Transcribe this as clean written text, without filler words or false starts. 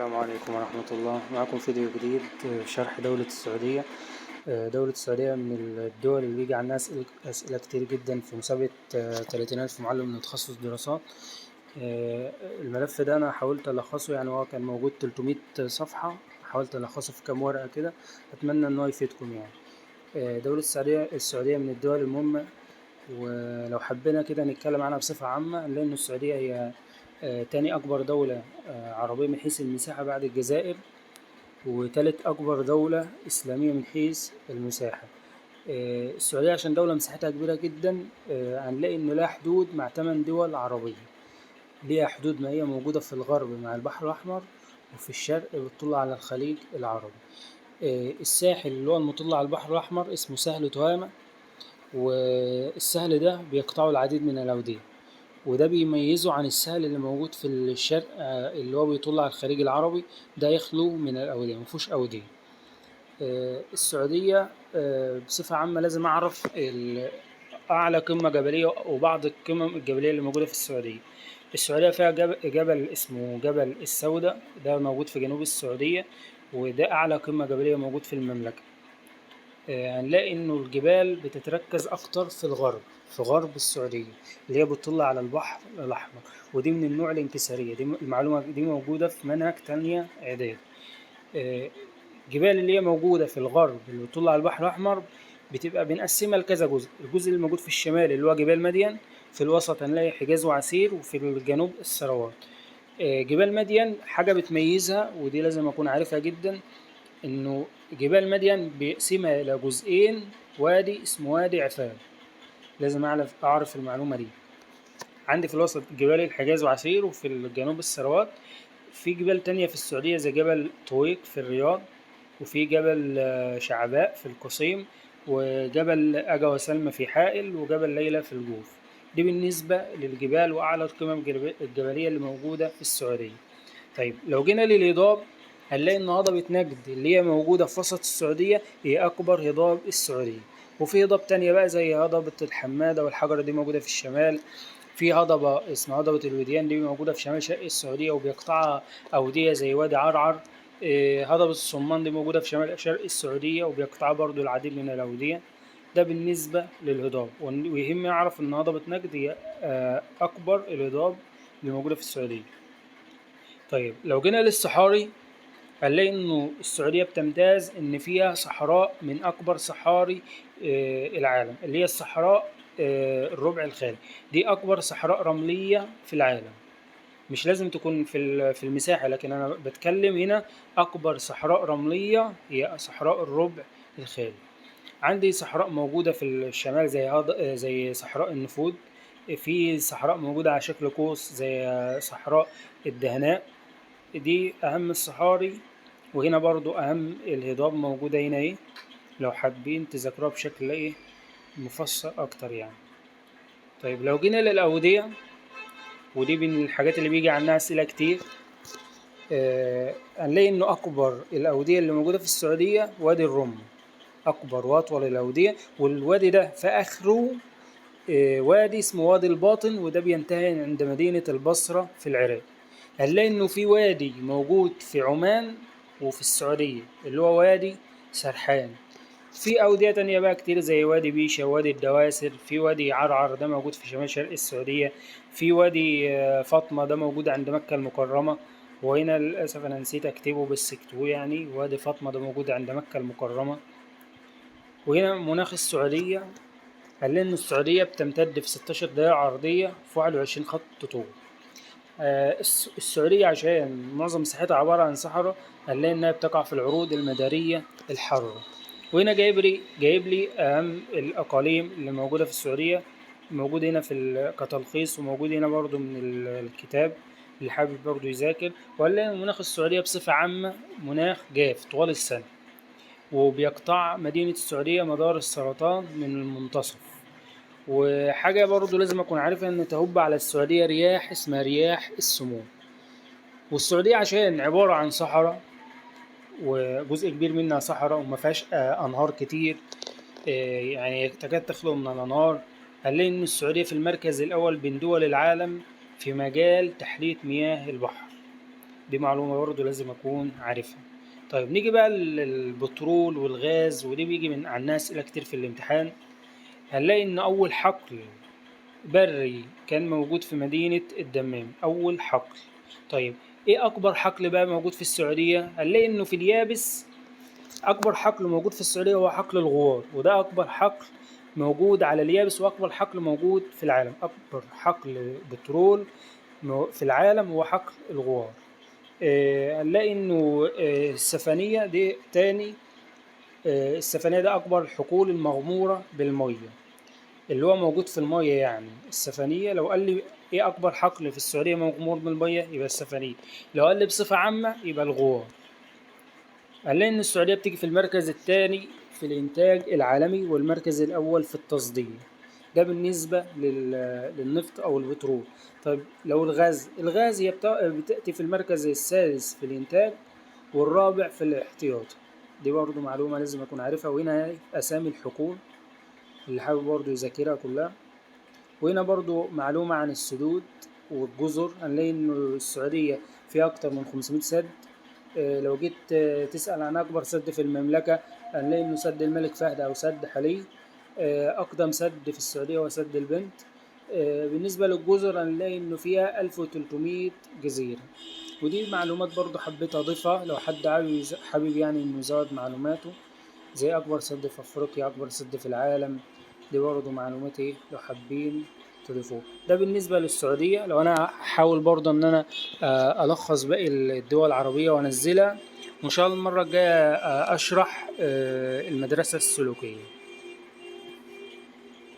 السلام عليكم ورحمة الله. معكم فيديو جديد شرح دولة السعودية. دولة السعودية من الدول اللي بيجي عنها أسئلة كتير جدا في مسابقة 30,000 معلم من تخصص دراسات. الملف ده أنا حاولت ألخصه، يعني هو كان موجود 300 صفحة، حاولت ألخصه في كام ورقة كده، أتمنى إن هو يفيدكم يعني. دولة السعودية من الدول المهمة، ولو حبينا كده نتكلم عنها بصفة عامة، لأن السعودية هي تاني أكبر دولة عربية من حيث المساحة بعد الجزائر، وتالت أكبر دولة إسلامية من حيث المساحة. السعودية عشان دولة مساحتها كبيرة جدا، هنلاقي إنه لها حدود مع 8 دول عربية. ليها حدود مائية موجودة في الغرب مع البحر الأحمر، وفي الشرق بتطل على الخليج العربي. الساحل اللي هو المطل على البحر الأحمر اسمه سهل تهامة، والسهل ده بيقطعه العديد من الأودية، وده بيميزه عن السهل اللي موجود في الشرق اللي هو بيطل على الخليج العربي، ده يخلو من الأودية، مفيهوش أودية. السعودية بصفة عامة لازم أعرف أعلى قمة جبلية وبعض القمم الجبلية اللي موجودة في السعودية. السعودية فيها جبل اسمه جبل السوداء، ده موجود في جنوب السعودية، وده أعلى قمة جبلية موجود في المملكة. هنلاقي إنه الجبال بتتركز أكتر في الغرب، في غرب السعودية اللي هي بتطل على البحر الأحمر، ودي من النوع الانكسارية. دي المعلومة دي موجودة في منهج تانية إعداد. الجبال اللي هي موجودة في الغرب اللي بتطل على البحر الأحمر بتبقى بنقسمها لكذا جزء. الجزء اللي موجود في الشمال اللي هو جبال مدين، في الوسط هنلاقي حجاز وعسير، وفي الجنوب الثروات. جبال مدين حاجة بتميزها ودي لازم أكون عارفها جدا، إنه جبال مدين بيقسمها إلى جزئين، وادي اسمه وادي عفان، لازم أعرف المعلومة دي. عندي في الوسط جبال الحجاز وعسير، وفي الجنوب الثروات. في جبال تانية في السعودية زي جبل طويق في الرياض، وفي جبل شعباء في القصيم، وجبل أجا وسلمى في حائل، وجبل ليلى في الجوف. دي بالنسبة للجبال وأعلى القمم الجبلية اللي موجودة في السعودية. طيب لو جينا للهضاب، هنلاقي إن هضبة نجد اللي هي موجودة في وسط السعودية هي أكبر هضاب السعودية. وفي هضاب تانية بقى زي هضبة الحمادة والحجرة، دي موجودة في الشمال. في هضبة اسمها هضبة الوديان، دي موجودة في شمال شرق السعودية وبيقطعها أودية زي وادي عرعر. هضبة الصمان دي موجودة في شمال شرق السعودية وبيقطعها برضو العديد من الأودية. ده بالنسبة للهضاب. ويهم يعرف إن هضبة نجد هي أكبر الهضاب اللي موجودة في السعودية. طيب لو جينا للصحاري، هنلاقي إنه السعودية بتمتاز إن فيها صحراء من أكبر صحاري العالم، اللي هي الصحراء الربع الخالي. دي أكبر صحراء رملية في العالم، مش لازم تكون في المساحة، لكن أنا بتكلم هنا أكبر صحراء رملية هي صحراء الربع الخالي. عندي صحراء موجودة في الشمال زي صحراء النفود. في صحراء موجودة على شكل قوس زي صحراء الدهناء، دي أهم الصحاري. وهنا برضو أهم الهضاب موجودة هنا إيه، لو حابين تذاكروها بشكل إيه مفصل أكتر يعني. طيب لو جينا للأودية، ودي من الحاجات اللي بيجي عنها أسئلة كتير، هنلاقي إنه أكبر الأودية اللي موجودة في السعودية وادي الرم، أكبر وأطول الأودية. والوادي ده في آخره وادي اسمه وادي الباطن، وده بينتهي عند مدينة البصرة في العراق. هنلاقي إنه في وادي موجود في عمان وفي السعودية اللي هو وادي سرحان. في أودية تانية بقى كتير زي وادي بيشة، وادي الدواسر، في وادي عرعر ده موجود في شمال شرق السعودية، في وادي فاطمة ده موجود عند مكة المكرمة. وهنا للأسف أنا نسيت أكتبه بس اكتبوه يعني، وادي فاطمة ده موجود عند مكة المكرمة. وهنا مناخ السعودية، هنلاقي إن السعودية بتمتد في 16 دائرة عرضية في 21 خط طول. السعودية عشان معظم مساحتها عبارة عن صحراء، هنلاقي إنها بتقع في العروض المدارية الحارة. وهنا جايب لي أهم الأقاليم اللي موجودة في السعودية، موجود هنا كتلخيص، وموجود هنا برضو من الكتاب اللي حابب برضو يذاكر. وهنلاقي مناخ السعودية بصفة عامة مناخ جاف طوال السنة، وبيقطع مدينة السعودية مدار السرطان من المنتصف. وحاجة برضو لازم أكون عارفها، إن تهب على السعودية رياح اسمها رياح السموم. والسعودية عشان عبارة عن صحراء، وجزء كبير منها صحراء وما فيهاش أنهار كتير، يعني تكاد تخلو من الأنهار، هنلاقي إن السعودية في المركز الأول بين دول العالم في مجال تحلية مياه البحر. دي معلومة برضه لازم أكون عارفها. طيب نيجي بقى البترول والغاز، ودي بيجي من عنها أسئلة كتير في الامتحان. هنلاقي إن أول حقل بري كان موجود في مدينة الدمام، أول حقل. طيب إيه أكبر حقل بقى موجود في السعودية؟ هنلاقي إنه في اليابس أكبر حقل موجود في السعودية هو حقل الغوار، وده أكبر حقل موجود على اليابس وأكبر حقل موجود في العالم. أكبر حقل بترول في العالم هو حقل الغوار. هنلاقي إنه السفنية دي تاني. السفنية ده أكبر الحقول المغمورة بالمية، اللي هو موجود في المية. يعني السفنية لو قال لي إيه أكبر حقل في السعودية مغمور بالمية يبقى السفنية، لو قال لي بصفة عامة يبقى الغوار. هنلاقي إن السعودية بتيجي في المركز الثاني في الإنتاج العالمي والمركز الأول في التصدير، ده بالنسبة للنفط أو البترول. طيب لو الغاز هي بتأتي في المركز السادس في الإنتاج والرابع في الاحتياطي. دي برضو معلومة لازم أكون عارفها. وهنا أسامي الحقول اللي حابب برضو يذاكرها كلها. وهنا برضو معلومة عن السدود والجزر. هنلاقي إن السعودية فيها أكتر من 500 سد. لو جيت تسأل عن أكبر سد في المملكة هنلاقي إنه سد الملك فهد أو سد حلي. أقدم سد في السعودية هو سد البنت. بالنسبة للجزر هنلاقي إنه فيها 1300 جزيرة. ودي معلومات برضو حبيت أضيفها لو حد حابب يعني إنه يزود معلوماته، زي أكبر سد في أفريقيا، أكبر سد في العالم. دي برضو معلومات إيه لو حابين تضيفوه. ده بالنسبة للسعودية. لو أنا هحاول برضو إن أنا ألخص باقي الدول العربية وأنزلها، وإن شاء الله المرة الجاية أشرح المدرسة السلوكية.